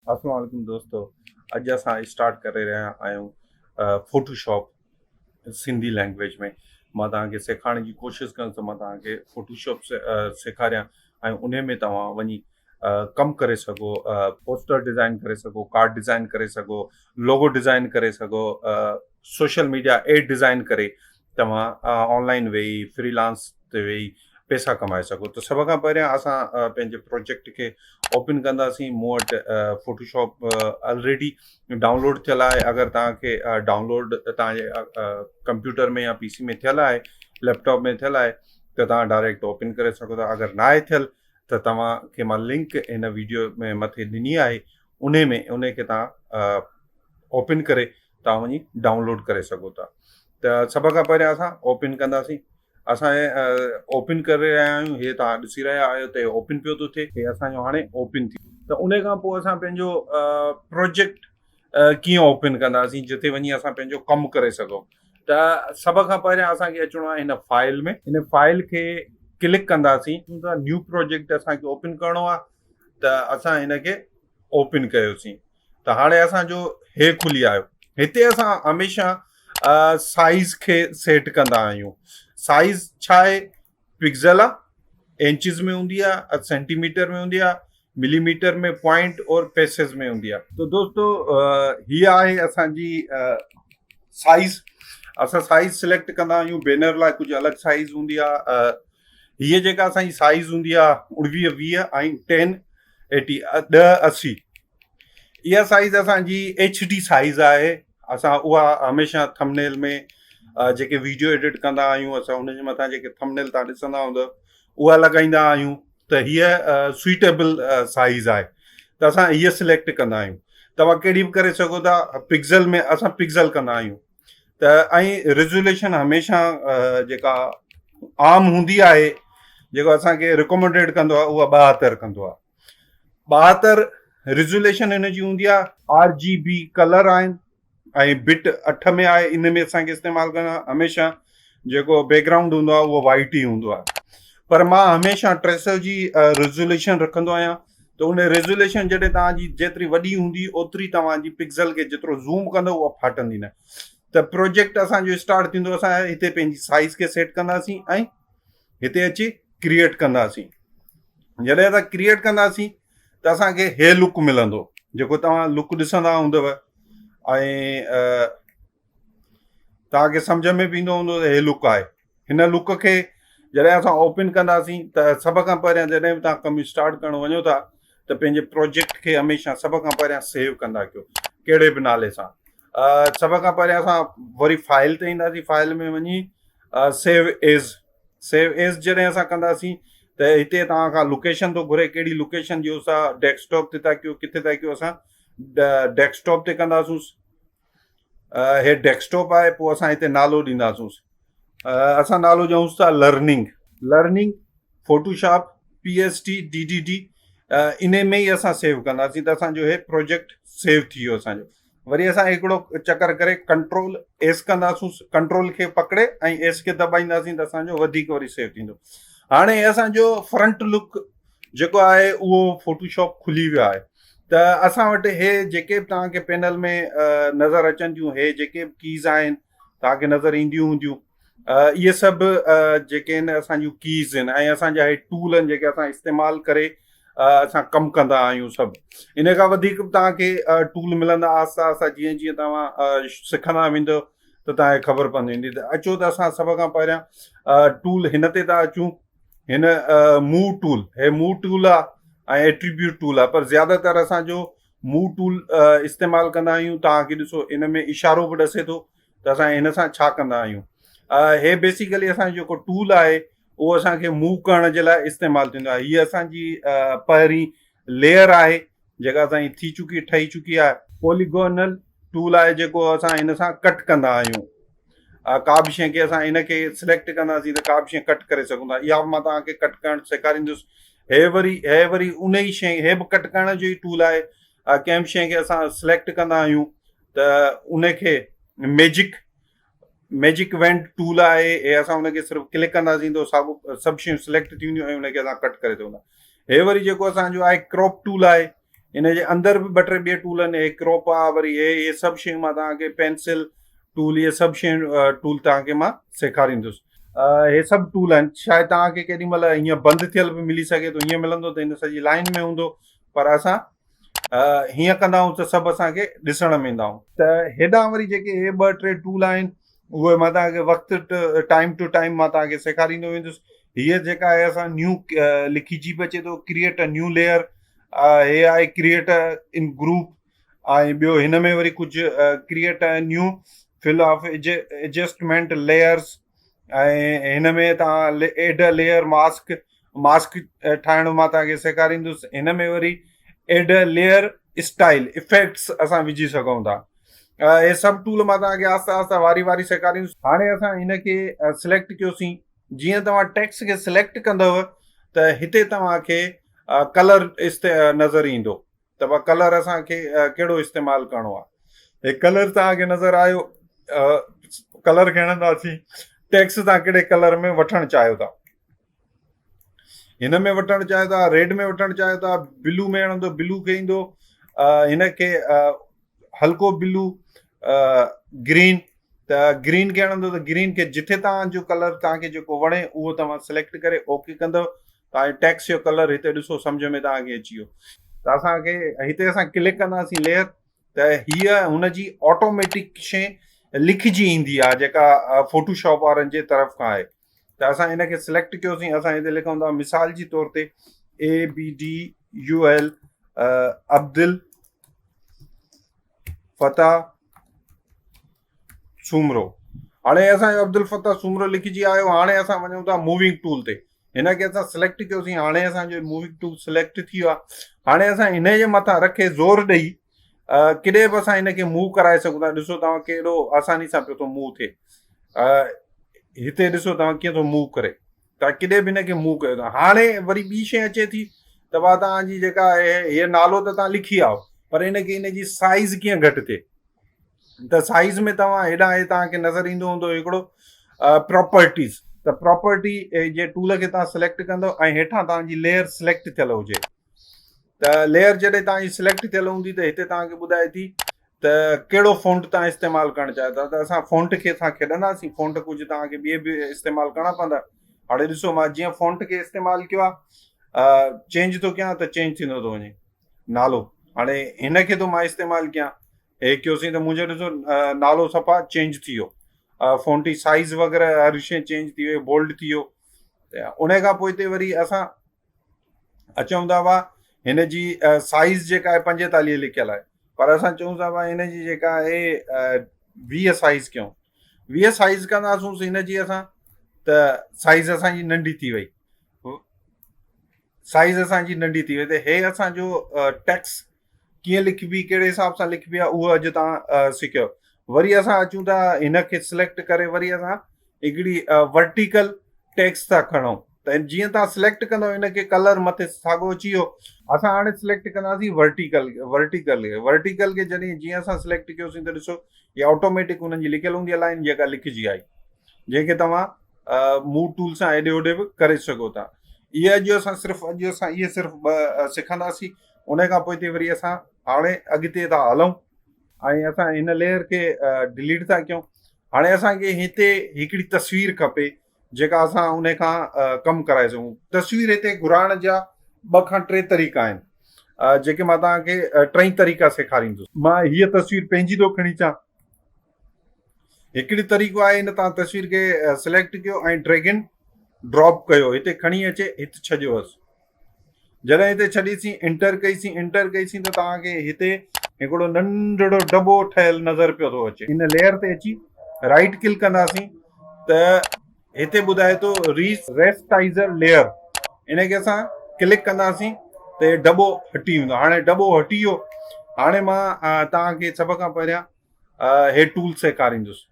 अस्सलाम वालेकुम दोस्तों। अॼु असां स्टार्ट करे रहिया आहियूं फोटोशॉप सिंधी लैंग्वेज में। मां तव्हांखे सेखारण जी कोशिशि कंदुसि त मां तव्हांखे फोटोशॉप सेखारियां ऐं उन में तव्हां वञी कमु करे सघो, पोस्टर डिज़ाइन करे सघो, कार्ड डिज़ाइन करे सघो, लोगो डिज़ाइन करे सघो, सोशल मीडिया एड डिज़ाइन करे तव्हां ऑनलाइन वेही फ्रीलांस ते वेही पैसा कमाए सघो। त सभ खां पहिरियां असां पंहिंजे प्रोजेक्ट खे ओपन कंदासीं। मूं वटि फोटोशॉप ऑलरेडी डाउनलोड थियल आहे। अगरि तव्हांखे डाउनलोड तव्हांजे कंप्यूटर में या पीसी में थियल आहे, लैपटॉप में थियल आहे, त तव्हां डायरेक्ट ओपन करे सघो था। अगरि न आहे थियल त तव्हांखे मां लिंक हिन वीडियो में मथे ॾिनी आहे, उन खे तव्हां ओपन करे तव्हां वञी डाउनलोड करे सघो था। त सभ खां पहिरियां असां ओपन कंदासीं। असांजे ओपन करे रहिया आहियूं, हे तव्हां ॾिसी रहिया आहियो त ओपन पियो थो थिए, हे असांजो हाणे ओपन थी। त उन खां पोइ असां पंहिंजो प्रोजेक्ट कीअं ओपन कंदासीं जिते वञी असां पंहिंजो कमु करे सघूं। त सभ खां पहिरियां असांखे अचिणो आहे हिन फाइल में। हिन फाइल खे क्लिक कंदासीं त न्यू प्रोजेक्ट असांखे ओपन करिणो आहे। त असां हिन खे ओपन कयोसीं त हाणे असांजो हे खुली आयो। हिते असां हमेशह साइज़ खे सेट कंदा आहियूं। साइज़ छा आहे? पिक्सल आहे, इंचिस में हूंदी आहे, सेंटीमीटर में हूंदी आहे, मिलीमीटर में, पॉइंट और पेसेस में हूंदी आहे। तो दोस्तों हीअ आहे असांजी साइज़। असां साइज़ सिलेक्ट कंदा आहियूं। बैनर लाइ कुझु अलॻि साइज़ हूंदी आहे। हीअ जेका असांजी साइज़ हूंदी आहे 1920 ऐं 1080 1080, इहा साइज़ असांजी HD साइज़ आहे। असां उहा हमेशह थंबनेल में जेके वीडियो एडिट कंदा आहियूं, असां हुनजे मथां जेके थंबनेल तव्हां ॾिसंदा हूंदव उहा लॻाईंदा आहियूं। त हीअ सुइटेबल साइज़ आहे, त असां हीअ सिलेक्ट कंदा आहियूं। तव्हां कहिड़ी बि करे सघो था। पिक्सल में असां पिक्सल कंदा आहियूं। त ऐं रिज़ोल्यूशन हमेशह जेका आम हूंदी आहे, जेको असांखे रिकमेंडेड कंदो आहे, उहा 72 कंदो आहे। 72 रिज़ोल्यूशन हिन जी हूंदी आहे। RGB कलर आहिनि ऐं बिट 8 में आहे। इन में असांखे इस्तेमालु करणु हमेशह जेको बैकग्राउंड हूंदो आहे उहो वाइट ई हूंदो आहे। पर मां हमेशह 300 जी रिज़ोल्यूशन रखंदो आहियां। त उन रिज़ोल्यूशन जॾहिं तव्हांजी जेतिरी वॾी हूंदी ओतिरी तव्हांजी पिक्सल खे जेतिरो ज़ूम कंदो उहा फाटंदी न। त प्रोजेक्ट असांजो स्टार्ट थींदो। असां हिते पंहिंजी साइज़ खे सेट कंदासीं ऐं हिते अची क्रिएट कंदासीं। जॾहिं असां क्रिएट कंदासीं त असांखे हे लुक मिलंदो, जेको तव्हां लुक ॾिसंदा हूंदव ऐं तव्हांखे सम्झ में बि ईंदो हूंदो त हे लुक आहे। हिन लुक खे जॾहिं असां ओपन कंदासीं त सभ खां पहिरियां जॾहिं बि तव्हां कमु स्टार्ट करणु वञो था त पंहिंजे प्रोजेक्ट खे हमेशह सभ खां पहिरियां सेव कंदा कयो, कहिड़े बि नाले सां। सभ खां पहिरियां असां वरी फाइल ते ईंदासीं। फाइल में वञी सेव एज़ जॾहिं असां कंदासीं त हिते तव्हां खां लोकेशन थो घुरे, कहिड़ी लोकेशन जो असां डेस्कटॉप ते था कयूं, किथे था कयूं। असां डेस्कटॉप ते कंदासूं। हे डेस्कटॉप आहे। पोइ असां हिते नालो ॾींदासूं। असां नालो ॾियूंसि था लर्निंग फोटोशॉप PST DDD। इन में ई असां सेव कंदासीं त असांजो हे प्रोजेक्ट सेव थी वियो असांजो। वरी असां हिकिड़ो चकर करे कंट्रोल एस कंदासूं। कंट्रोल खे पकड़े ऐं एस खे दॿाईंदासीं त असांजो वधीक वरी सेव थींदो। हाणे असांजो फ्रंट लुक जेको आहे उहो फोटोशॉप खुली वियो आहे। त असां वटि हे जेके बि तव्हांखे पैनल में नज़र अचनि थियूं, हे जेके बि कीज़ आहिनि तव्हांखे नज़र ईंदियूं हूंदियूं, इहे सभु जेके आहिनि असांजूं कीज़ आहिनि ऐं असांजा हे टूल आहिनि जेके असां इस्तेमालु करे असां कमु कंदा आहियूं। सभु इन खां वधीक बि तव्हांखे टूल मिलंदा आहिस्ता आहिस्ता। जीअं जीअं तव्हां सिखंदा वेंदव त तव्हांखे ख़बर पवंदी वेंदी। त अचो त असां सभ खां पहिरियां टूल हिन ते था अचूं। हिन मूव टूल, हे मूव टूल आहे ऐं एट्रीब्यूट टूल आहे, पर ज़्यादातर असांजो मूव टूल इस्तेमालु कंदा आहियूं। तव्हांखे ॾिसो इन में इशारो बि ॾसे थो त असां हिन सां छा कंदा आहियूं। हे बेसिकली असांजो जेको टूल आहे उहो असांखे मूव करण जे लाइ इस्तेमालु थींदो आहे। हीअ असांजी पहिरीं लेयर आहे जेका असांजी ठही चुकी आहे। पॉलीगोनल टूल आहे जेको असां हिन सां कट कंदा आहियूं। का बि शइ खे असां इन खे सिलेक्ट कंदासीं त का बि शइ कट करे सघूं था। इहा मां तव्हांखे कट करणु सेखारींदुसि। हे वरी उन ई शइ, हे बि कट करण जो ई टूल आहे। कंहिं बि शइ खे असां सिलेक्ट कंदा आहियूं त उनखे मैजिक वेंट टूल आहे। हे असां हुनखे सिर्फ़ु क्लिक कंदासीं त सभु शयूं सिलेक्ट थींदियूं ऐं हुनखे असां कट करे सघूं था। हे वरी जेको असांजो आहे क्रॉप टूल आहे। इन जे अंदरि बि 2-3 ॿिया टूल आहिनि, हे क्रॉप आहे, वरी हे सभु शयूं मां तव्हांखे पेंसिल टूल, इहे सभु शयूं टूल तव्हांखे मां सेखारींदुसि। हे सभु टूल आहिनि, शायदि तव्हांखे केॾी महिल हीअं बंदि थियल बि मिली सघे थो, हीअं मिलंदो त हिन सॼी लाइन में हूंदो, पर असां हीअं कंदा आहियूं त सभु असांखे ॾिसण में ईंदा आहियूं। त हेॾां वरी जेके हे 2-3 टूल आहिनि उहे मां तव्हांखे वक़्तु टाइम टू टाइम मां तव्हांखे सेखारींदो वेंदुसि। हीअ जेका आहे असां न्यू लिखिजी बि अचे थो, क्रिएट अ न्यू लेयर, हे आहे क्रिएट इन ग्रुप, ऐं ॿियो हिन में वरी कुझु create a new fill of adjustment layers, ऐं हिन में तव्हां एड अ लेयर मास्क ठाहिणो मां तव्हांखे सेखारींदुसि। हिन में वरी add a layer style effects असां विझी सघूं था। हे सभु टूल मां तव्हांखे आहिस्ता आहिस्ता वारी वारी सेखारींदुसि। हाणे असां हिनखे सिलेक्ट कयोसीं। जीअं तव्हां टेक्स्ट खे सिलेक्ट कंदव त हिते तव्हांखे कलर नज़र ईंदो, त पोइ कलर असांखे कहिड़ो इस्तेमालु करिणो आहे। हे कलर तव्हांखे नज़र आयो, कलर खणंदासीं, टेक्स्ट तव्हां कहिड़े कलर में वठणु चाहियो था, हिन में वठणु चाहियो था, रेड में वठणु चाहियो था, ब्लू में हणंदो ब्लू खे ईंदो, हिनखे हल्को ब्लू, ग्रीन, त ग्रीन खे हणंदो त ग्रीन खे जिथे तव्हांजो कलर तव्हांखे जेको वणे उहो तव्हां सिलेक्ट करे ओके कंदव, तव्हांजे टेक्स्ट जो कलर हिते ॾिसो सम्झ में तव्हांखे अची वियो। त असांखे हिते असां क्लिक कंदासीं लेयर, त हीअ हुनजी ऑटोमेटिक शइ लिखिजी ईंदी आहे जेका फोटोशॉप वारनि जे तरफ़ खां आहे। त असां हिनखे सिलेक्ट कयोसीं, असां हिते लिखूं था मिसाल जी तौर ते ABDUL अब्दुल फ़तह सूमरो। हाणे असांजो अब्दुल फ़तह सूमरो लिखिजी आयो। हाणे असां वञूं था मूविंग टूल ते, हिनखे असां सिलेक्ट कयोसीं, हाणे असांजो मूविंग टूल सिलेक्ट थी वियो आहे। हाणे असां हिन जे मथां रखे ज़ोर ॾेई किॾे बि असां हिनखे मूव कराए सघूं था। ॾिसो तव्हां केॾो आसानी सां पियो थो मूव थिए, हिते ॾिसो तव्हां कीअं थो मूव करे, तव्हां किॾे बि हिनखे मूव कयो था। हाणे वरी ॿी शइ अचे थी त उहा तव्हांजी जेका आहे, हीअ नालो त तव्हां लिखी आओ, पर हिनखे हिनजी साइज़ कीअं घटि थिए, त साइज़ में तव्हां हेॾां हे तव्हांखे नज़र ईंदो हूंदो हिकिड़ो प्रॉपर्टीज़, त प्रॉपर्टी जे टूल खे तव्हां सिलेक्ट कंदो ऐं हेठां तव्हांजी लेयर सिलेक्ट थियल हुजे, त लेयर जॾहिं तव्हांजी सिलेक्ट थियल हूंदी त हिते तव्हांखे ॿुधाए थी त कहिड़ो फ़ॉन्ट तव्हां इस्तेमालु करणु चाहियो था। त असां फ़ॉन्ट खे असां छॾंदासीं, फ़ॉन्ट कुझु तव्हांखे ॿिए बि इस्तेमालु करणा पवंदा। हाणे ॾिसो मां जीअं फ़ॉन्ट खे इस्तेमालु कयो आहे, चेंज थो कयां त चेंज थींदो थो वञे नालो। हाणे हिनखे थो मां इस्तेमालु कयां, हे कयोसीं त मुंहिंजो ॾिसो नालो सफ़ा चेंज थी वियो, फ़ॉन्ट जी साइज़ वग़ैरह हर शइ चेंज थी वई, बोल्ड थी वियो। उन खां पोइ हिते वरी असां अचूं था हुआ, हिन जी साइज़ जेका आहे 45 लिखियल आहे, पर असां चऊं था भाई हिन जी जेका आहे 20 साइज़ कयूं। 20 साइज़ कंदासूं हिन जी असां, त साइज़ असांजी नंढी थी वई, साइज़ असांजी नंढी थी वई। त हे असांजो टेक्स्ट कीअं लिखबी, कहिड़े हिसाब सां लिखबी आहे, उहो अॼु तव्हां सिखियो। वरी असां अचूं था हिनखे सिलेक्ट करे, वरी असां हिकिड़ी वर्टिकल टेक्स्ट था खणूं, त जीअं तव्हां सिलेक्ट कंदव हिनखे कलर मथे साॻियो अची वियो। असां हाणे सिलेक्ट कंदासीं वर्टिकल खे जॾहिं जीअं असां सिलेक्ट कयोसीं त ॾिसो इहा ऑटोमेटिक हुननि जी लिखियल हूंदी आहे लाइन जेका लिखिजी आई, जंहिंखे तव्हां मूव टूल सां हेॾे होॾे बि करे सघो था। इहे अॼु असां इहे सिर्फ़ु सिखंदासीं। उन खां पोइ हिते वरी असां हाणे अॻिते था हलूं ऐं असां हिन लेयर खे डिलीट था कयूं। हाणे असांखे हिते हिकिड़ी तस्वीर खपे जेका असां उन खां कमु कराए सघूं। तस्वीर हिते घुराइण जा 2 खां 3 तरीक़ा आहिनि, जेके मां तव्हांखे 3 तरीक़ा सेखारींदुसि। मां हीअ तस्वीर पंहिंजी थो खणी अचां। हिकिड़ी तरीक़ो आहे, हिन तव्हां तस्वीर खे सिलेक्ट कयो ऐं ड्रैग एंड ड्रॉप कयो, हिते खणी अचे, हिते छॾियोसि। जॾहिं हिते छॾीसीं, इंटर कईसीं त तव्हांखे हिते हिकिड़ो नंढड़ो दॿो ठहियल नज़र पियो थो अचे। हिन लेयर ते अची राइट क्लिक कंदासीं त हिते ॿुधाए थो रेस्टाइज़र लेयर, इनखे असां क्लिक कंदासीं त हे दॿो हटी वेंदो। हाणे दॿो हटी वियो। हाणे मां तव्हांखे सभ खां पहिरियां हे टूल सेखारींदुसि।